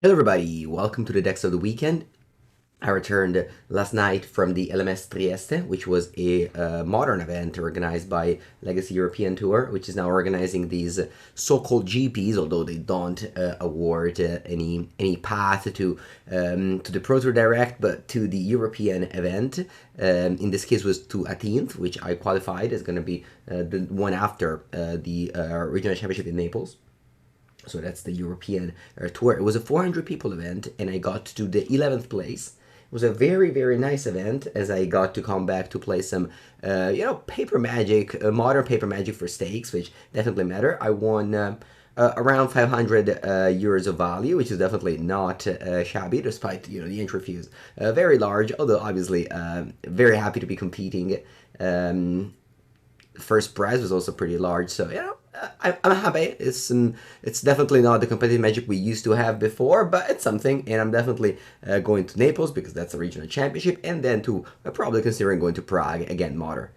Hello everybody, welcome to the Decks of the Weekend. I returned last night from the LMS Trieste, which was a modern event organized by Legacy European Tour, which is now organizing these so-called GPs, although they don't award any path to the Pro Tour Direct, but to the European event. In this case, was to Athens, which I qualified. Is going to be the one after the regional championship in Naples. So that's the European tour. It was a 400 people event, and I got to the 11th place. It was a very, very nice event as I got to come back to play some, paper magic, modern paper magic for stakes, which definitely matter. I won around 500 euros of value, which is definitely not shabby, despite the entry fee is very large. Although obviously, very happy to be competing. First prize was also pretty large, so I'm happy. It's definitely not the competitive magic we used to have before, but it's something, and I'm definitely going to Naples because that's a regional championship, and then probably considering going to Prague again, modern.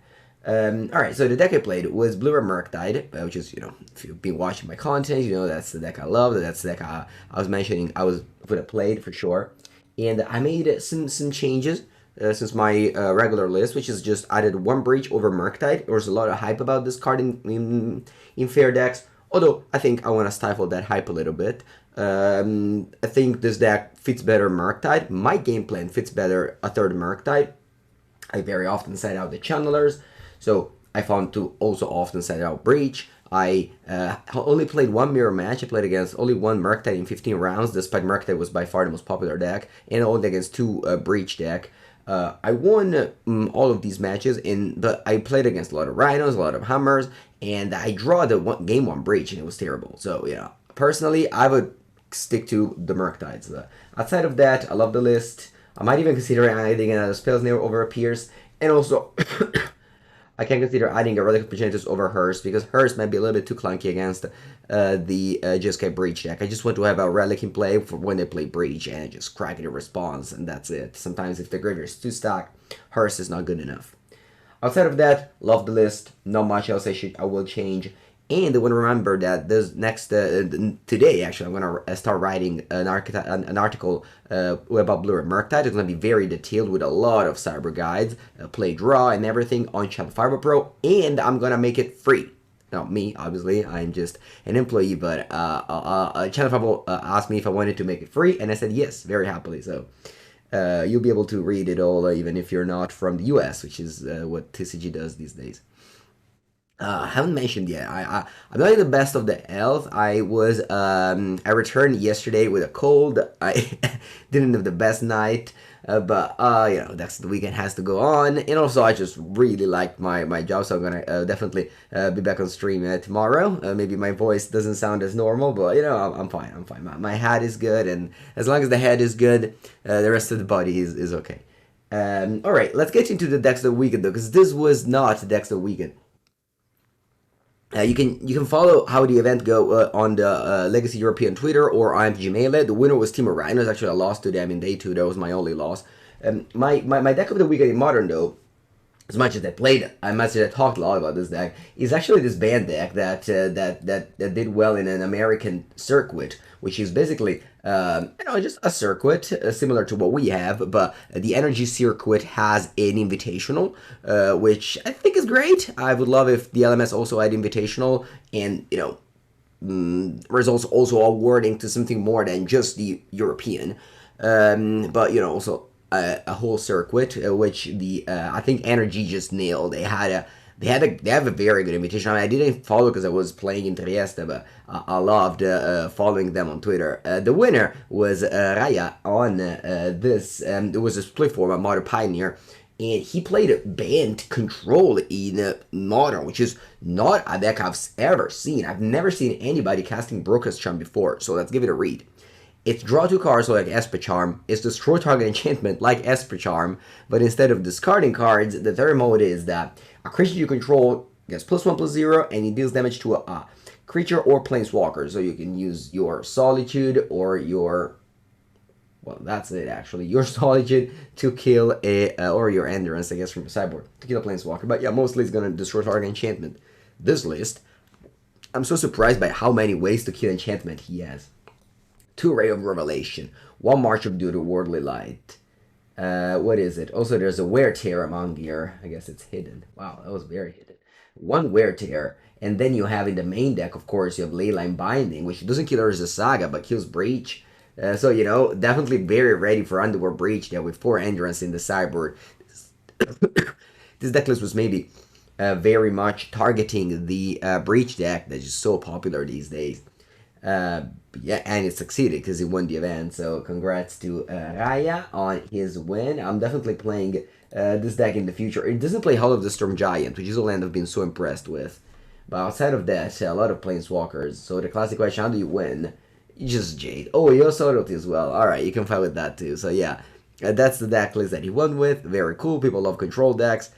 All right, so the deck I played was Blue Murktide, which is, if you've been watching my content, that's the deck I love. That's the deck I was mentioning I would have played for sure, and I made some changes since my regular list, which is just added one breach over Murktide. There was a lot of hype about this card in fair decks, although I think I want to stifle that hype a little bit. I think this deck fits better Murktide. My game plan fits better a third Murktide. I very often side out the channelers, so I found to also often side out breach. I only played one mirror match. I played against only one Murktide in 15 rounds, despite Murktide was by far the most popular deck, and only against two breach deck. I won all of these matches, but I played against a lot of Rhinos, a lot of Hammers, and I draw the game one breach, and it was terrible. So, personally, I would stick to the Murktides. Outside of that, I love the list. I might even consider adding another Spellsnare over a Pierce, and also I can consider adding a Relic of Progenitus over hers, because hers might be a little bit too clunky against the Jeskai Breach deck. I just want to have a Relic in play for when they play Breach and just crack it in response, and that's it. Sometimes if the graveyard is too stacked, hers is not good enough. Outside of that, love the list. Not much else I will change. And I want to remember that this next today, actually, I'm gonna start writing an article about Blue Murktide. It's gonna be very detailed with a lot of cyber guides, play draw, and everything on Channel Fiber Pro. And I'm gonna make it free. Not me, obviously. I'm just an employee, but Channel Fiber asked me if I wanted to make it free, and I said yes, very happily. So. You'll be able to read it all even if you're not from the US, which is what TCG does these days. I haven't mentioned yet. I'm not in the best of the health. I returned yesterday with a cold. I didn't have the best night, but that's the weekend has to go on. And also, I just really like my job, so I'm gonna definitely be back on stream tomorrow. Maybe my voice doesn't sound as normal, but I'm fine. I'm fine. My head is good, and as long as the head is good, the rest of the body is okay. All right, let's get into the decks of the weekend though, because this was not the decks of the weekend. You can follow how the event go on the Legacy European Twitter or IMG Melee. The winner was Team Rhinos. Actually, I lost to them in day 2. That was my only loss. My deck of the weekend in Modern, though, as much as I played, as much as I talked a lot about this deck, is actually this band deck that did well in an American circuit, which is basically just a circuit similar to what we have, but the energy circuit has an invitational, which I think is great. I would love if the LMS also had invitational, and results also awarding to something more than just the European, but also a whole circuit, which I think Energy just nailed. They have a very good invitation. I didn't follow because I was playing in Trieste, but I loved following them on Twitter. The winner was Raya on this. It was a split format, Modern Pioneer, and he played Band Control in Modern, which is not a deck I've ever seen. I've never seen anybody casting Broca's Charm before, so let's give it a read. It's draw 2 cards like Esper Charm, it's destroy target enchantment like Esper Charm, but instead of discarding cards, the third mode is that a creature you control gets +1/+0 and it deals damage to a creature or planeswalker. So you can use your Solitude or your, well, that's it actually, your Solitude to kill or your Endurance, I guess, from your sideboard, to kill a planeswalker. But yeah, mostly it's gonna destroy target enchantment. This list, I'm so surprised by how many ways to kill enchantment he has. Two Ray of Revelation, one March of Duty, Worldly Light. What is it? Also, there's a Wear Tear among gear. I guess it's hidden. Wow, that was very hidden. One Wear Tear. And then you have in the main deck, of course, you have Leyline Binding, which doesn't kill Urza Saga, but kills Breach. So, you know, definitely very ready for Underworld Breach there with 4 Endurance in the sideboard. This deck list was maybe very much targeting the Breach deck that is so popular these days. Yeah, and it succeeded because he won the event. So congrats to Raya on his win. I'm definitely playing this deck in the future. It doesn't play Hall of the Storm Giant, which is a land I've been so impressed with. But outside of that, a lot of Planeswalkers. So the classic question, how do you win? You just Jade. Oh, you also royalty as well. Alright, you can fight with that too. So yeah, that's the deck list that he won with. Very cool. People love control decks.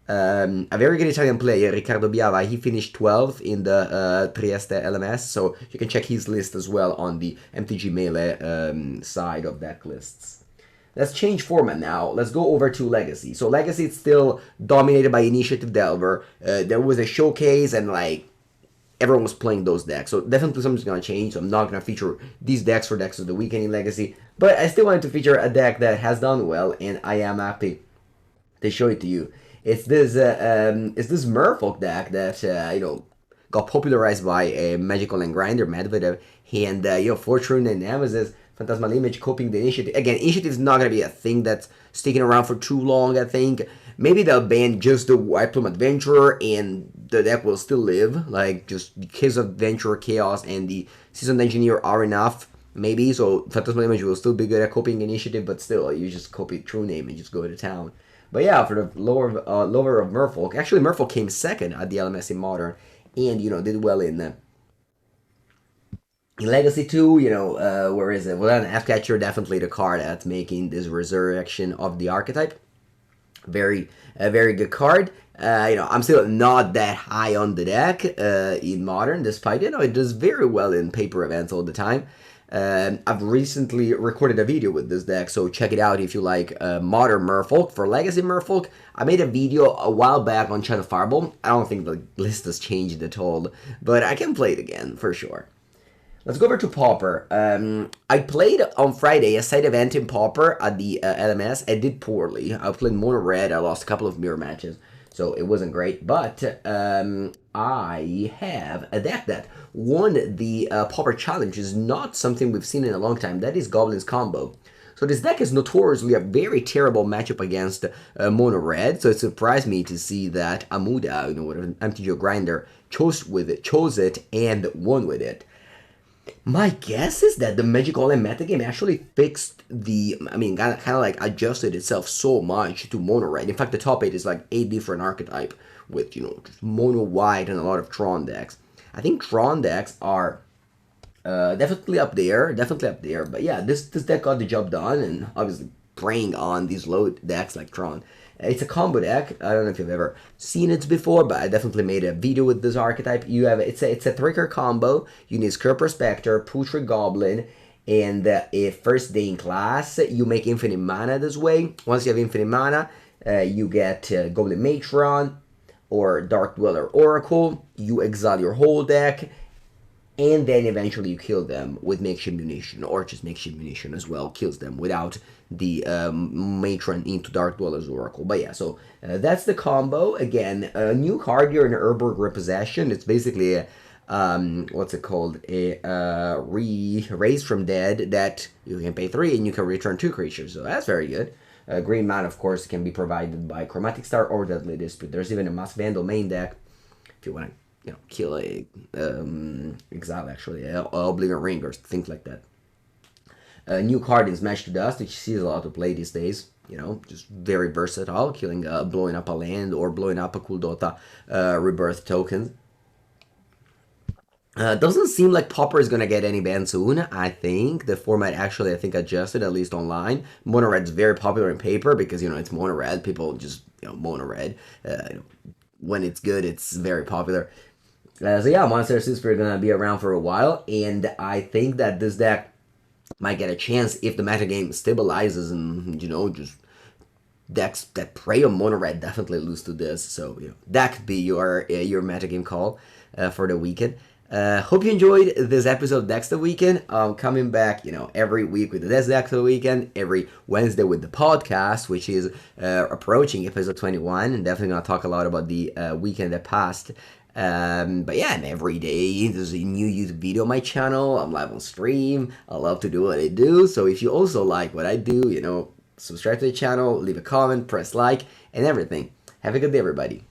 A very good Italian player, Riccardo Biava, he finished 12th in the Trieste LMS, so you can check his list as well on the MTG Melee side of deck lists. Let's change format now. Let's go over to Legacy. So Legacy is still dominated by Initiative Delver. There was a showcase and like everyone was playing those decks. So definitely something's going to change. So I'm not going to feature these decks for decks of the weekend in Legacy. But I still wanted to feature a deck that has done well, and I am happy to show it to you. It's this Merfolk deck that you know, got popularized by a Magical and Grinder, Medvedev, and you know, Fortune and Nemesis, Phantasmal Image, Coping the Initiative. Again, Initiative is not gonna be a thing that's sticking around for too long. I think maybe they'll ban just the White Plume Adventurer, and the deck will still live. Like just Kiss Adventurer, Chaos, and the Seasoned Engineer are enough. Maybe so. Phantasmal Image will still be good at copying Initiative, but still, you just copy True Name and just go to town. But yeah, for the lower of Merfolk, actually Merfolk came second at the LMS in Modern, and you know did well in Legacy 2. You know, where is it? Well, then F-Catcher definitely the card that's making this resurrection of the archetype. A very good card. You know, I'm still not that high on the deck in Modern, despite you know it does very well in paper events all the time. I've recently recorded a video with this deck, so check it out if you like Modern Merfolk. For Legacy Merfolk, I made a video a while back on Shadow Fireball. I don't think the list has changed at all, but I can play it again for sure. Let's go over to Pauper. I played on Friday a side event in Pauper at the LMS. I did poorly. I played Mono Red. I lost a couple of mirror matches, so it wasn't great. But I have a deck that won the Pauper Challenge. Is not something we've seen in a long time. That is Goblin's Combo. So this deck is notoriously a very terrible matchup against Mono Red. So it surprised me to see that Amuda, you know, with an MTGO Grinder, chose it and won with it. My guess is that the Magic Online metagame actually fixed the, I mean, kind of like adjusted itself so much to Mono Red. In fact, the top 8 is like 8 different archetype with, you know, just Mono White and a lot of Tron decks. I think Tron decks are definitely up there, But yeah, this deck got the job done, and obviously preying on these low decks like Tron. It's a combo deck. I don't know if you've ever seen it before, but I definitely made a video with this archetype. You have it's a trigger combo. You need Scourge Prospector, Putrid Goblin, and a first day in class. You make infinite mana this way. Once you have infinite mana, you get Goblin Matron or Dark Dweller Oracle. You exile your whole deck, and then eventually you kill them with makeshift munition, or just makeshift munition as well kills them without the Matron into Dark Dweller's Oracle. But yeah, so that's the combo. Again, a new card here in Urborg Repossession. It's basically a, what's it called? A Raise from Dead that you can pay 3 and you can return 2 creatures. So that's very good. Green mana, of course, can be provided by Chromatic Star or Deadly Dispute. There's even a Mass Vandal main deck if you want to, you know, kill a exile, actually, Oblivion Ring or things like that. A new card in Smash to Dust, which sees a lot of play these days. You know, just very versatile, killing, blowing up a land or blowing up a cool Dota rebirth tokens. Doesn't seem like Pauper is gonna get any ban soon. I think the format actually, I think, adjusted, at least online. Mono Red's very popular in paper because, you know, it's Mono Red. People just, you know, Mono Red. You know, when it's good, it's very popular. So yeah, Monster Super are gonna be around for a while, and I think that this deck might get a chance if the metagame stabilizes, and, you know, just decks that prey on Mono Red definitely lose to this. So, you know, that could be your metagame call for the weekend. Hope you enjoyed this episode next weekend. I'm coming back, every week with the This Next Weekend, every Wednesday with the podcast, which is approaching episode 21, and definitely gonna talk a lot about the weekend that passed. But yeah, and every day there's a new YouTube video on my channel. I'm live on stream. I love to do what I do. So if you also like what I do, subscribe to the channel, leave a comment, press like, and everything. Have a good day, everybody.